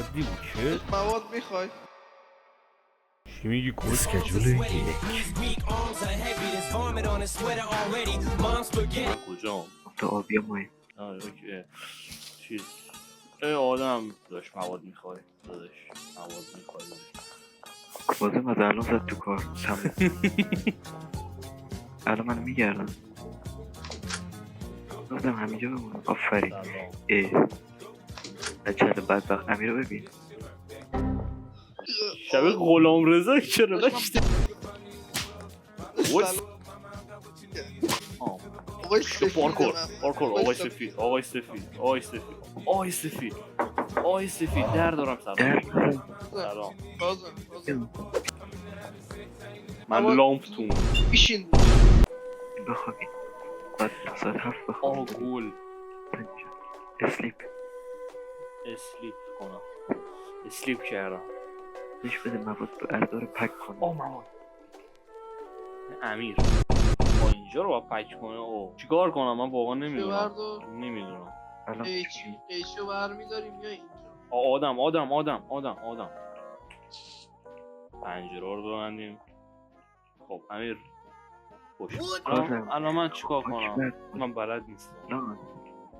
عادی بود که مواد میخوای؟ چی میگی کل اسکجول یک کجا؟ تا آبی ماه اوکی چیز آدم داشت مواد میخوای داداش مواد میخوای بازم از الان زد تو کار تمام الان منو میگردم گفتم همینجا بمونم آفرین سلام عجل بدبخت امیر رو ببین شبیه غلام رضا چرا داشتی؟ آقای سفید پارکور من. پارکور آقای سفید آقای سفید آقای سفید آقای سفید آقای سفید در دارم در سلام تازه من لامپتون بیشین بخوابی بعد تا ساعت 7 آه بخوابی گل اسلیپ اسلیپ کنم اسلیپ کردم بهش بده مواد بردار پک کنه مامان امیر با اینجا رو با پک کنه او چیکار کنم من واقعا نمیدونم نمیدونم الان قیچی رو برمیداریم یا اینجا آدم پنجره رو ببندیم خب امیر خوش الان من چیکار کنم من بلد نیستم نه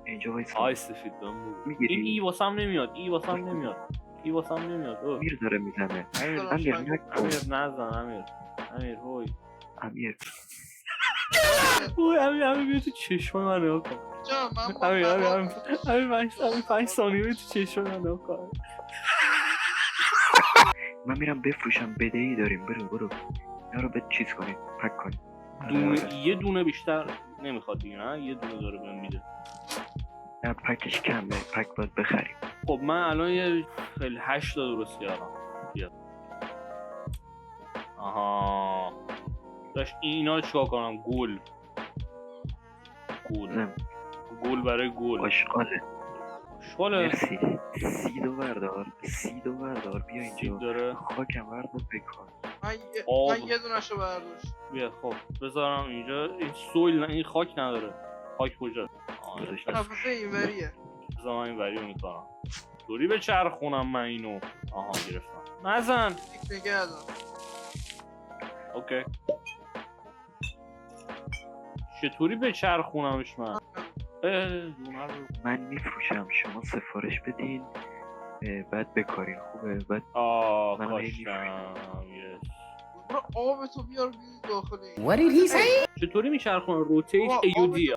اینجا وایسا آی سفید بهم بگو میگیری؟ این ای واسم نمیاد ای واسم نمیاد امیر داره میزنه امیر امیر نزن امیر هوی امیر امیر بیا تو چشم من نگاه کن جا من با امیر 5 ثانیه بیا تو چشم من نگاه کن من میرم بفروشم بدهی داریم برو اینا رو به چیز کنید پک کنید یه دونه بیشتر نمیخواد دیگه نه یه دونه داره بهم میده نه پکش کمه پک باید بخریم خب من الان یه خیلی 8 تا درست کردم بیا آها داشت اینا رو چیکار کنم گل برای گل آشغاله مرسی سید و بردار بیا اینجا داره خاکم بردار بکن من یه دونشو برداشت بیا خب بذارم اینجا این سویل این خاک نداره خاک کجا قفسه اینوریه بذار من این وریو میکنم دوری به چرخونم من اینو آها گرفتم نزن نگه دارم اوکی چطوری به چرخونمش من من میفروشم شما سفارش بدین بعد بکارین خوبه بعد کاشتم برو آبتو بیار بیدی داخل این What did he say? چطوری میچرخونه روتیت ایودی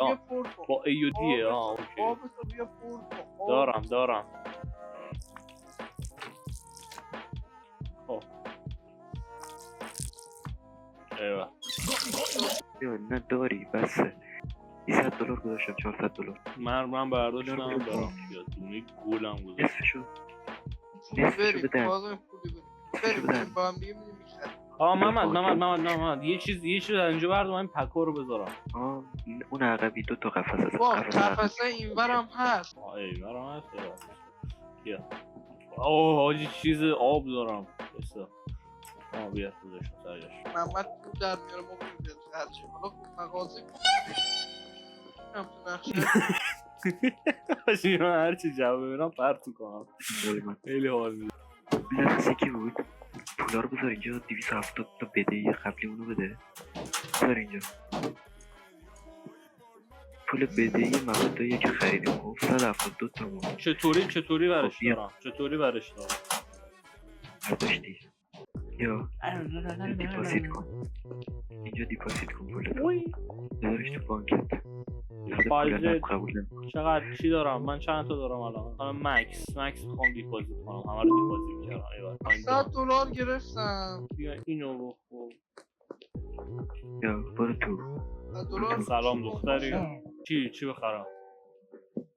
با ایودیه اوکی آبتو بیا پر دارم خب ایوه نه داری بسه $200 گذاشتم $400 من برداشتم دارم یا دونه گلم گذاشتم نصفشو بده بازم پولی بریم با هم دیگه میدیم محمد یه چیز از اینجا بردارم این پکو رو بذارم اون عقبی 2 تا قفس هست قفسه اینورم هست اینورم هست بیا حاجی چیز آب دارم بسا بیا گذاشتم سرگش محمد پول در میاره ما بریم بیاد هرچی حالا مغازه هم تو نقشه حاجی من هرچی جواب ببینم پرتو کنم خیلی حال میده لحظه کی بود پولا رو بذار اینجا 270 تا بدهی قبلی اونو بده بذار اینجا پول بدهی موادایی که خریدیم خب 172 تا بود چطوری برش دارم برداشتی یا دیپازیت کن اینجا دیپازیت کن پولت بذارش تو بانکت چقدر چی دارم من چند تا دارم الان مکس میخوام دیپازیت کنم همه رو دیپازیت کردم $100 گرفتم بیا اینو بخور یا برو تو سلام دختری چی بخرم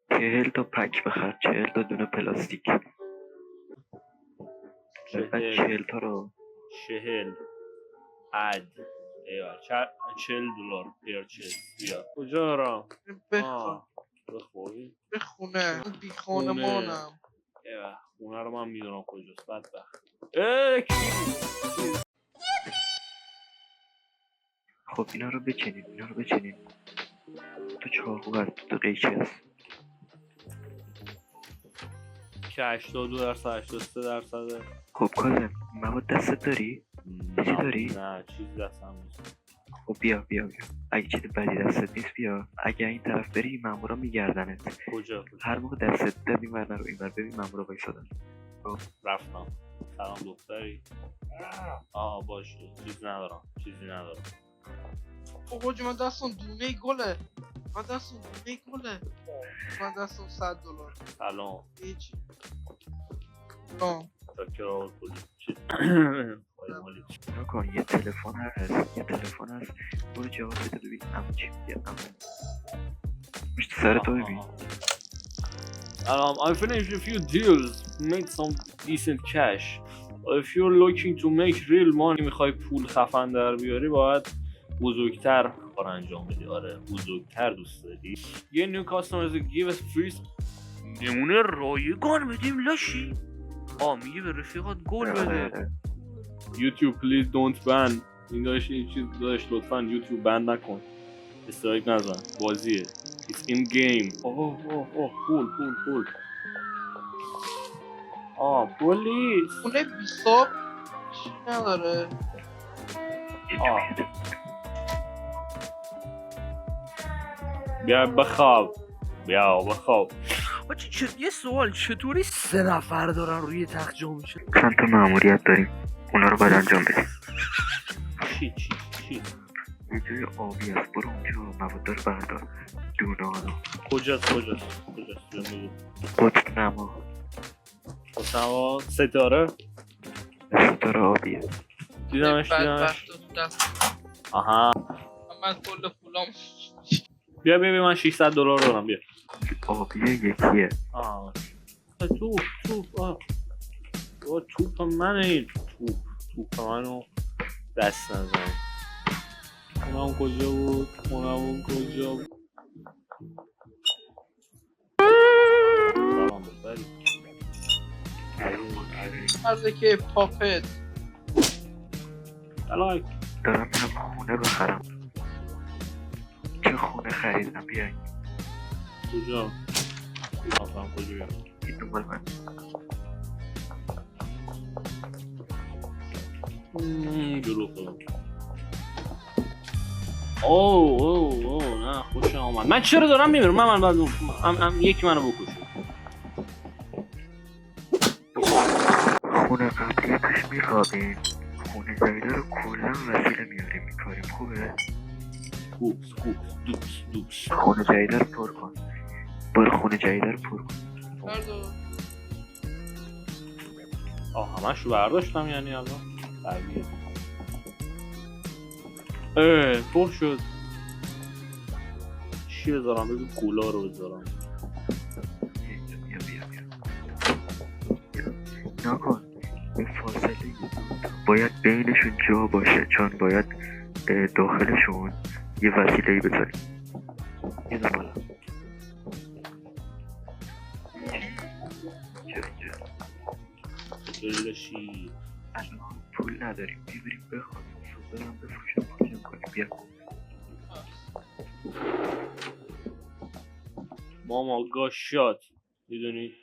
40 تا پک بخر 40 تا دونه پلاستیک 40 تا رو 40 اد ایوه $40 بیا کجا دارم بخوری بخونه بی خانمانم ایوه خونه رو من میدونم کجاست بدبخت خب اینا رو بچینین تو چاقو هست تو قیچی هست که 82% 83%. خب کازم مواد دستت داری؟ چیزی داری؟ نه چیزی دستم نیست. خب بیا اگه چیز بدی دستت نیست بیا. اگه این طرف بری مامورا میگردنت. کجا؟ هر موقع دستت داد این ور نرو این ور ببین مامورا وایسادن. رفتم. سلام دختری. باشه چیزی ندارم. آقا جو من دستم دونه گله. من دستم $100. سلام. هیچ. سلام. شاکر کلی چی؟ نکن یه تلفن هست برو جواب بده ببین عمو چی میگه. پشت سر تو ببین. I finished a few deals, made some decent cash. If you're looking to make real money, میخوای پول خفن در بیاری باید بزرگتر کار انجام بدی. آره بزرگتر دوست داری. یه new customers give us free نمونه رایگان بدیم لاشی. میگه به رفیقات گل بده. YouTube please don't ban. این داشت این چیز داشت لطفا یوتیوب بند نکن. استرایک نزن. بازیه. It's in game. پول. پولیس. خونه بیساب چی نداره. بیا بخواب. یه سوال چطوری 3 نفر دارن روی تخت جا میشن؟ چند تا ماموریت داریم اونا رو باید انجام بدیم. چی؟ یه جای آبی هست برو اونجا مواد رو بردار. دونه ها رو. کجاست؟ قطب نما ستاره آبیه. دیدمش آها من کل پولام بیا من $600 دارم. بیا آبیه یکیه. توپ منه این توپ منو دست نزن. اونم کجا بود؟ سلام بری مرده که پاپت الان دارم میرم خونه بخرم. چه خونه خریدم بیای کجا؟ کجا بیام؟ این دنبال من. جلو خودم. اوه نه خوشم آمد. من چرا دارم میمیرم؟ من بعد یکی منو بکشه. خونه قبلی توش میخوابیم. خونه جدیده رو کلا وسیله میاریم میکاریم. خوبه؟ دوبس. خونه جدیده رو پر کن. برو خونه جدیده رو پر کن. همش رو برداشتم یعنی الان قویه. پر شد. چی بذارم؟ بگو کولا رو بذارم. بیا نکن به فاصله باید بینشون جا باشه چون باید داخلشون یه وسیله‌ای بذاریم. یه دنبالا بلشی الان پول نداریم بیبریم بخوابیم صبح هم بفروشم مارکم کنیم. بیا ماما گاشات میدونی